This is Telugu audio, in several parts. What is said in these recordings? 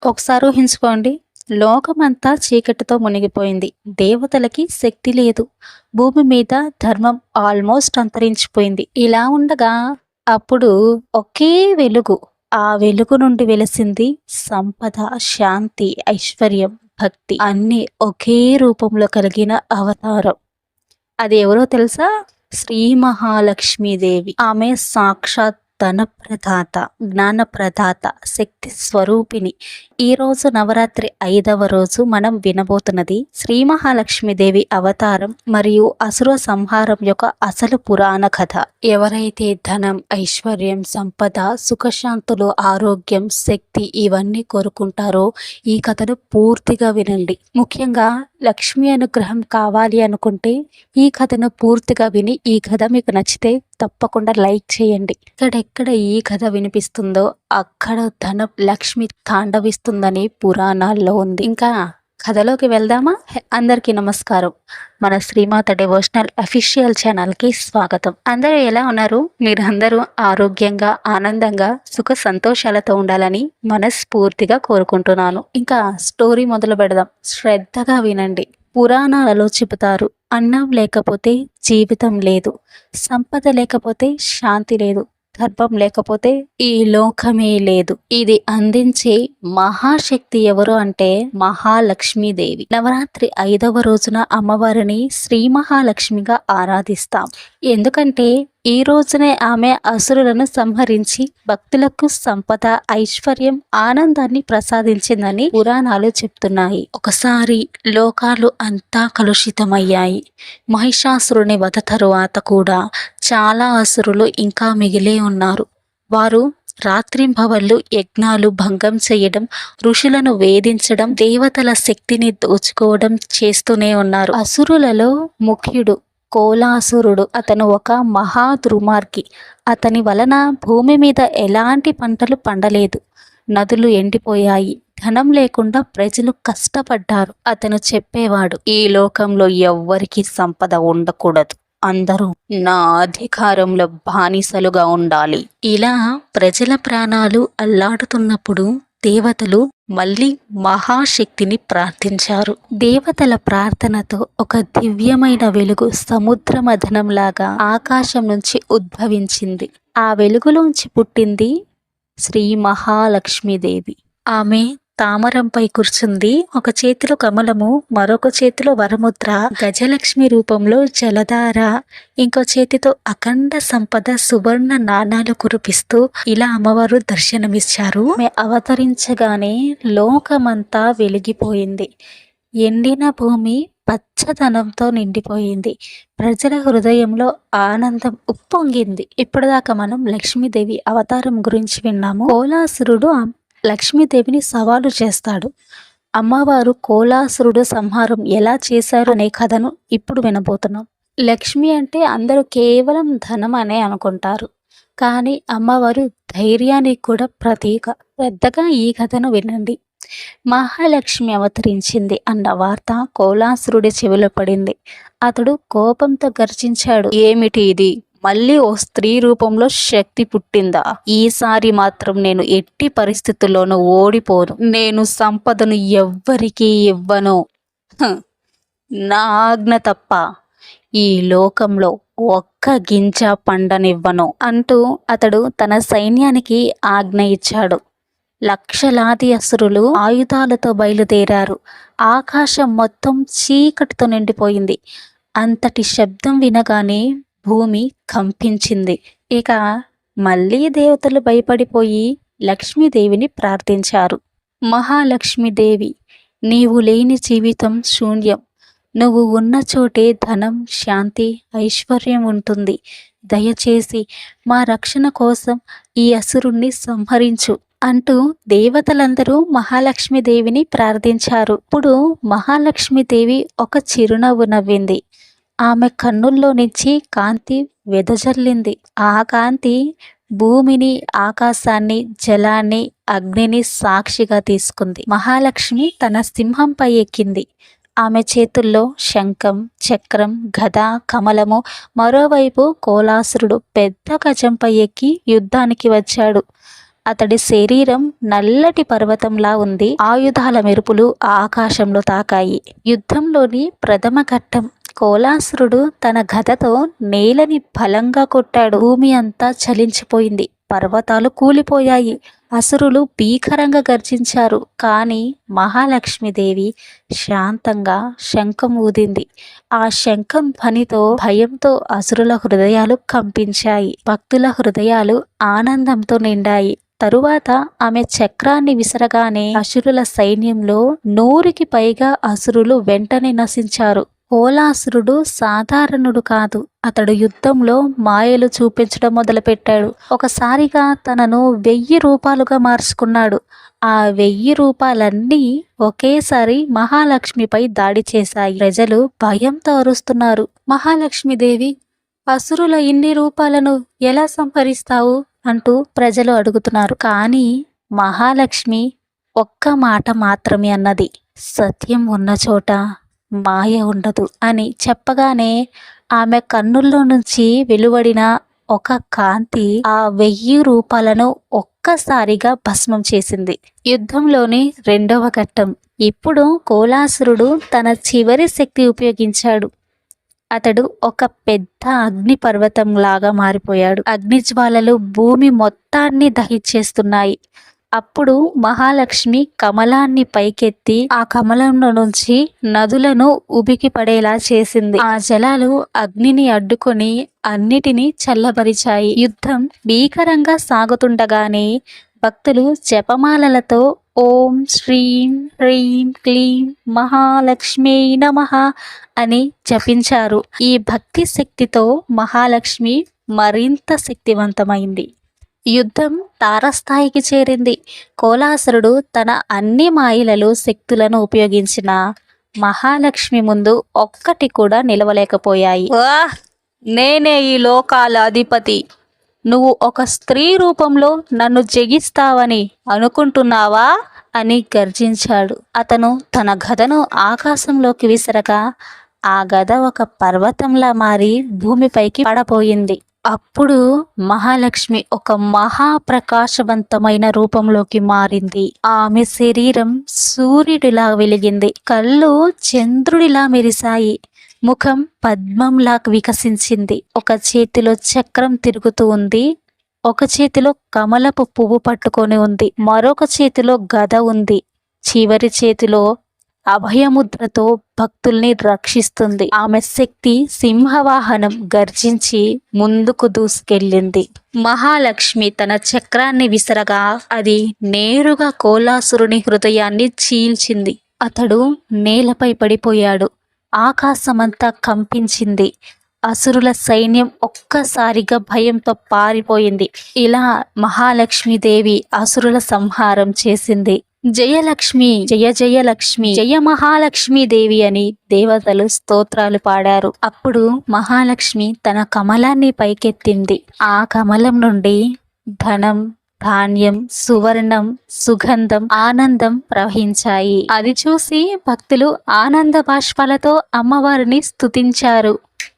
ఒకసారి ఊహించుకోండి. లోకమంతా చీకటితో మునిగిపోయింది. దేవతలకి శక్తి లేదు. భూమి మీద ధర్మం ఆల్మోస్ట్ అంతరించిపోయింది. ఇలా ఉండగా అప్పుడు ఒకే వెలుగు. ఆ వెలుగు నుండి వెలిసింది సంపద, శాంతి, ఐశ్వర్యం, భక్తి అన్నీ ఒకే రూపంలో కలిగిన అవతారం. అది ఎవరో తెలుసా? శ్రీ మహాలక్ష్మీదేవి. ఆమె సాక్షాత్ ధన ప్రదాత, జ్ఞాన ప్రదాత, శక్తి స్వరూపిణి. ఈరోజు నవరాత్రి 5వ రోజు మనం వినబోతున్నది శ్రీ మహాలక్ష్మీదేవి అవతారం మరియు అసుర సంహారం యొక్క అసలు పురాణ కథ. ఎవరైతే ధనం, ఐశ్వర్యం, సంపద, సుఖశాంతులు, ఆరోగ్యం, శక్తి ఇవన్నీ కోరుకుంటారో ఈ కథను పూర్తిగా వినండి. ముఖ్యంగా లక్ష్మీ అనుగ్రహం కావాలి అనుకుంటే ఈ కథను పూర్తిగా విని ఈ కథ మీకు నచ్చితే తప్పకుండా లైక్ చేయండి. ఎక్కడెక్కడ ఈ కథ వినిపిస్తుందో అక్కడ ధన లక్ష్మి తాండవిస్తుందని పురాణాల్లో ఉంది. ఇంకా కథలోకి వెళ్దామా? అందరికీ నమస్కారం. మన శ్రీమాత డివోషనల్ అఫీషియల్ ఛానల్కి స్వాగతం. అందరూ ఎలా ఉన్నారు? మీరందరూ ఆరోగ్యంగా, ఆనందంగా, సుఖ సంతోషాలతో ఉండాలని మనస్ఫూర్తిగా కోరుకుంటున్నాను. ఇంకా స్టోరీ మొదలు పెడదాం. శ్రద్ధగా వినండి. పురాణాలలో చెబుతారు, అన్నం లేకపోతే జీవితం లేదు, సంపద లేకపోతే శాంతి లేదు, ధర్మం లేకపోతే ఈ లోకమే లేదు. ఇది అందించే మహాశక్తి ఎవరు అంటే మహాలక్ష్మీదేవి. నవరాత్రి 5వ రోజున అమ్మవారిని శ్రీ మహాలక్ష్మిగా ఆరాధిస్తాం. ఎందుకంటే ఈ రోజునే ఆమె అసురులను సంహరించి భక్తులకు సంపద, ఐశ్వర్యం, ఆనందాన్ని ప్రసాదించిందని పురాణాలు చెప్తున్నాయి. ఒకసారి లోకాలు అంతా కలుషితమయ్యాయి. మహిషాసురుని వధ తరువాత కూడా చాలా అసురులు ఇంకా మిగిలే ఉన్నారు. వారు రాత్రింబవళ్ళు యజ్ఞాలు భంగం చేయడం, ఋషులను వేధించడం, దేవతల శక్తిని దోచుకోవడం చేస్తూనే ఉన్నారు. అసురులలో ముఖ్యుడు కోలాసురుడు. అతను ఒక మహా దుర్మార్గి. అతని వలన భూమి మీద ఎలాంటి పంటలు పండలేదు, నదులు ఎండిపోయాయి, ధనం లేకుండా ప్రజలు కష్టపడ్డారు. అతను చెప్పేవాడు, ఈ లోకంలో ఎవ్వరికీ సంపద ఉండకూడదు, అందరూ నా అధికారంలో బానిసలుగా ఉండాలి. ఇలా ప్రజల ప్రాణాలు అల్లాడుతున్నప్పుడు దేవతలు మళ్ళీ మహాశక్తిని ప్రార్థించారు. దేవతల ప్రార్థనతో ఒక దివ్యమైన వెలుగు సముద్ర మథనంలాగా ఆకాశం నుంచి ఉద్భవించింది. ఆ వెలుగులోంచి పుట్టింది శ్రీ మహాలక్ష్మీదేవి. ఆమె తామరంపై కూర్చుంది. ఒక చేతిలో కమలము, మరొక చేతిలో వరముద్ర, గజలక్ష్మి రూపంలో జలధార, ఇంకో చేతితో అఖండ సంపద సువర్ణ నాణాలు కురిపిస్తూ ఇలా అమ్మవారు దర్శనమిచ్చారు. ఆమె అవతరించగానే లోకమంతా వెలిగిపోయింది. ఎండిన భూమి పచ్చదనంతో నిండిపోయింది. ప్రజల హృదయంలో ఆనందం ఉప్పొంగింది. ఇప్పటిదాకా మనం లక్ష్మీదేవి అవతారం గురించి విన్నాము. కోలాసురుడు లక్ష్మీదేవిని సవాలు చేస్తాడు. అమ్మవారు కోలాసురుడు సంహారం ఎలా చేశారు అనే కథను ఇప్పుడు వినబోతున్నాం. లక్ష్మి అంటే అందరూ కేవలం ధనం అనే అనుకుంటారు, కానీ అమ్మవారు ధైర్యానికి కూడా ప్రతీక. శ్రద్ధగా ఈ కథను వినండి. మహాలక్ష్మి అవతరించింది అన్న వార్త కోలాసురుడి చెవిలో పడింది. అతడు కోపంతో గర్జించాడు, ఏమిటి ఇది? మళ్ళీ ఓ స్త్రీ రూపంలో శక్తి పుట్టిందా? ఈసారి మాత్రం నేను ఎట్టి పరిస్థితుల్లోనూ ఓడిపోను. నేను సంపదను ఎవ్వరికీ ఇవ్వను. నా ఆజ్ఞ తప్ప ఈ లోకంలో ఒక్క గింజ పండనివ్వను అంటూ అతడు తన సైన్యానికి ఆజ్ఞ ఇచ్చాడు. లక్షలాది అసురులు ఆయుధాలతో బయలుదేరారు. ఆకాశం మొత్తం చీకటితో నిండిపోయింది. అంతటి శబ్దం వినగానే భూమి కంపించింది. ఇక మళ్ళీ దేవతలు భయపడిపోయి లక్ష్మీదేవిని ప్రార్థించారు. మహాలక్ష్మీదేవి, నీవు లేని జీవితం శూన్యం. నువ్వు ఉన్న చోటే ధనం, శాంతి, ఐశ్వర్యం ఉంటుంది. దయచేసి మా రక్షణ కోసం ఈ అసురుణ్ణి సంహరించు అంటూ దేవతలందరూ మహాలక్ష్మీదేవిని ప్రార్థించారు. ఇప్పుడు మహాలక్ష్మీదేవి ఒక చిరునవ్వు నవ్వింది. ఆమె కన్నుల్లో నుంచి కాంతి వెదజల్లింది. ఆ కాంతి భూమిని, ఆకాశాన్ని, జలాన్ని, అగ్నిని సాక్షిగా తీసుకుంది. మహాలక్ష్మి తన సింహంపై ఎక్కింది. ఆమె చేతుల్లో శంఖం, చక్రం, గద, కమలము. మరోవైపు కోలాసురుడు పెద్ద గజంపై ఎక్కి యుద్ధానికి వచ్చాడు. అతడి శరీరం నల్లటి పర్వతంలా ఉంది. ఆయుధాల మెరుపులు ఆకాశంలో తాకాయి. యుద్ధంలోని ప్రథమ ఘట్టం. కోలాసురుడు తన గదతో నేలని బలంగా కొట్టాడు. భూమి అంతా చలించిపోయింది. పర్వతాలు కూలిపోయాయి. అసురులు భీకరంగా గర్జించారు. కానీ మహాలక్ష్మీదేవి శాంతంగా శంఖం ఊదింది. ఆ శంఖం ధ్వనితో భయంతో అసురుల హృదయాలు కంపించాయి. భక్తుల హృదయాలు ఆనందంతో నిండాయి. తరువాత ఆమె చక్రాన్ని విసరగానే అసురుల సైన్యంలో 100కి పైగా అసురులు వెంటనే నశించారు. కోలాసురుడు సాధారణుడు కాదు. అతడు యుద్ధంలో మాయలు చూపించడం మొదలుపెట్టాడు. ఒకసారిగా తనను 1000 రూపాలుగా మార్చుకున్నాడు. ఆ 1000 రూపాలన్నీ ఒకేసారి మహాలక్ష్మిపై దాడి చేశాయి. ప్రజలు భయంతో అరుస్తున్నారు. మహాలక్ష్మీదేవి, అసురుల ఇన్ని రూపాలను ఎలా సంహరిస్తావు అంటూ ప్రజలు అడుగుతున్నారు. కానీ మహాలక్ష్మి ఒక్క మాట మాత్రమే అన్నది. సత్యం ఉన్న చోట మాయ ఉండదు అని చెప్పగానే ఆమె కన్నుల్లో నుంచి వెలువడిన ఒక కాంతి ఆ 1000 రూపాలను ఒక్కసారిగా భస్మం చేసింది. యుద్ధంలోని రెండవ ఘట్టం. ఇప్పుడు కోలాసురుడు తన చివరి శక్తి ఉపయోగించాడు. అతడు ఒక పెద్ద అగ్ని పర్వతం లాగా మారిపోయాడు. అగ్నిజ్వాలలు భూమి మొత్తాన్ని దహించేస్తున్నాయి. అప్పుడు మహాలక్ష్మి కమలాన్ని పైకెత్తి ఆ కమలంలో నుంచి నదులను ఉబికి పడేలా చేసింది. ఆ జలాలు అగ్నిని అడ్డుకొని అన్నిటినీ చల్లబరిచాయి. యుద్ధం భీకరంగా సాగుతుండగానే భక్తులు జపమాలలతో ఓం శ్రీం హ్రీం క్లీం మహాలక్ష్మీ నమః అని జపించారు. ఈ భక్తి శక్తితో మహాలక్ష్మి మరింత శక్తివంతమైంది. యుద్ధం తారస్థాయికి చేరింది. కోలాసురుడు తన అన్ని మాయలలో శక్తులను ఉపయోగించిన మహాలక్ష్మి ముందు ఒక్కటి కూడా నిలవలేకపోయాయి. నేనే ఈ లోకాల అధిపతి. నువ్వు ఒక స్త్రీ రూపంలో నన్ను జగిస్తావని అనుకుంటున్నావా అని గర్జించాడు. అతను తన గదను ఆకాశంలోకి విసరగా ఆ గద ఒక పర్వతంలా మారి భూమిపైకి పడపోయింది. అప్పుడు మహాలక్ష్మి ఒక మహాప్రకాశవంతమైన రూపంలోకి మారింది. ఆమె శరీరం సూర్యుడిలా వెలిగింది. కళ్ళు చంద్రుడిలా మెరిశాయి. ముఖం పద్మంలా వికసించింది. ఒక చేతిలో చక్రం తిరుగుతూ ఉంది. ఒక చేతిలో కమలపు పువ్వు పట్టుకొని ఉంది. మరొక చేతిలో గద ఉంది. చివరి చేతిలో అభయముద్రతో భక్తుల్ని రక్షిస్తుంది. ఆమె శక్తి సింహవాహనం గర్జించి ముందుకు దూసుకెళ్ళింది. మహాలక్ష్మి తన చక్రాన్ని విసరగా అది నేరుగా కోలాసురుని హృదయాన్ని చీల్చింది. అతడు నేలపై పడిపోయాడు. ఆకాశమంతా కంపించింది. అసురుల సైన్యం ఒక్కసారిగా భయంతో పారిపోయింది. ఇలా మహాలక్ష్మీదేవి అసురుల సంహారం చేసింది. జయలక్ష్మి, జయ జయలక్ష్మి, జయ మహాలక్ష్మీదేవి అని దేవతలు స్తోత్రాలు పాడారు. అప్పుడు మహాలక్ష్మి తన కమలాన్ని పైకెత్తింది. ఆ కమలం నుండి ధనం, ధాన్యం, సువర్ణం, సుగంధం, ఆనందం ప్రవహించాయి. అది చూసి భక్తులు ఆనంద బాష్పాలతో అమ్మవారిని స్తుతించారు.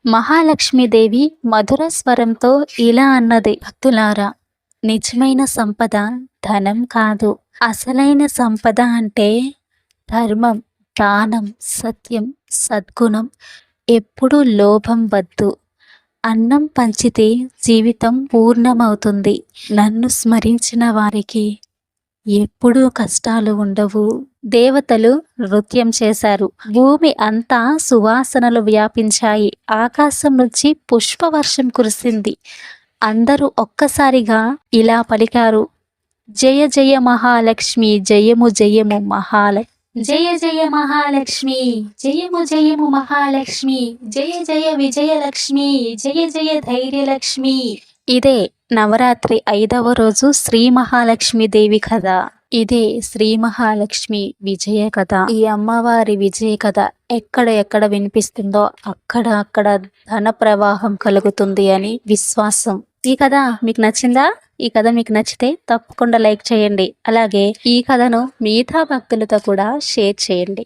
మహాలక్ష్మీదేవి మధుర స్వరంతో ఇలా అన్నది, భక్తులారా, నిజమైన సంపద ధనం కాదు. అసలైన సంపద అంటే ధర్మం, దానం, సత్యం, సద్గుణం. ఎప్పుడూ లోభం వద్దు. అన్నం పంచితే జీవితం పూర్ణమవుతుంది. నన్ను స్మరించిన వారికి ఎప్పుడూ కష్టాలు ఉండవు. దేవతలు నృత్యం చేశారు. భూమి అంతా సువాసనలు వ్యాపించాయి. ఆకాశం నుంచి పుష్పవర్షం కురిసింది. అందరూ ఒక్కసారిగా ఇలా పలికారు, జయ జయ మహాలక్ష్మి, జయము జయము మహాలక్ష్మి, జయ జయ మహాలక్ష్మి, జయము జయము మహాలక్ష్మి, జయ జయ విజయలక్ష్మి, జయ జయ ధైర్యలక్ష్మి. ఇదే నవరాత్రి 5వ రోజు శ్రీ మహాలక్ష్మీదేవి కథ. ఇదే శ్రీ మహాలక్ష్మి విజయ కథ. ఈ అమ్మవారి విజయ కథ ఎక్కడ వినిపిస్తుందో అక్కడ ధన ప్రవాహం కలుగుతుంది అని విశ్వాసం. ఈ కథ మీకు నచ్చిందా? ఈ కథ మీకు నచ్చితే తప్పకుండా లైక్ చేయండి. అలాగే ఈ కథను మిగతా భక్తులతో కూడా షేర్ చేయండి.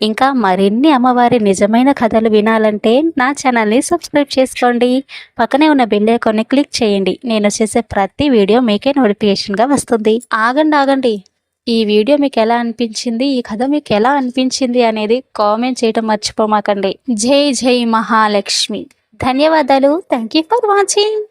ఇంకా మరిన్ని అమ్మవారి నిజమైన కథలు వినాలంటే నా ఛానల్ని సబ్స్క్రైబ్ చేసుకోండి. పక్కనే ఉన్న బెల్ ఐకాన్ని క్లిక్ చేయండి. నేను చేసే ప్రతి వీడియో మీకే నోటిఫికేషన్గా వస్తుంది. ఆగండి, ఈ వీడియో మీకు ఎలా అనిపించింది, ఈ కథ మీకు ఎలా అనిపించింది అనేది కామెంట్ చేయడం మర్చిపోమాకండి. జై జై మహాలక్ష్మి. ధన్యవాదాలు. Thank you for watching.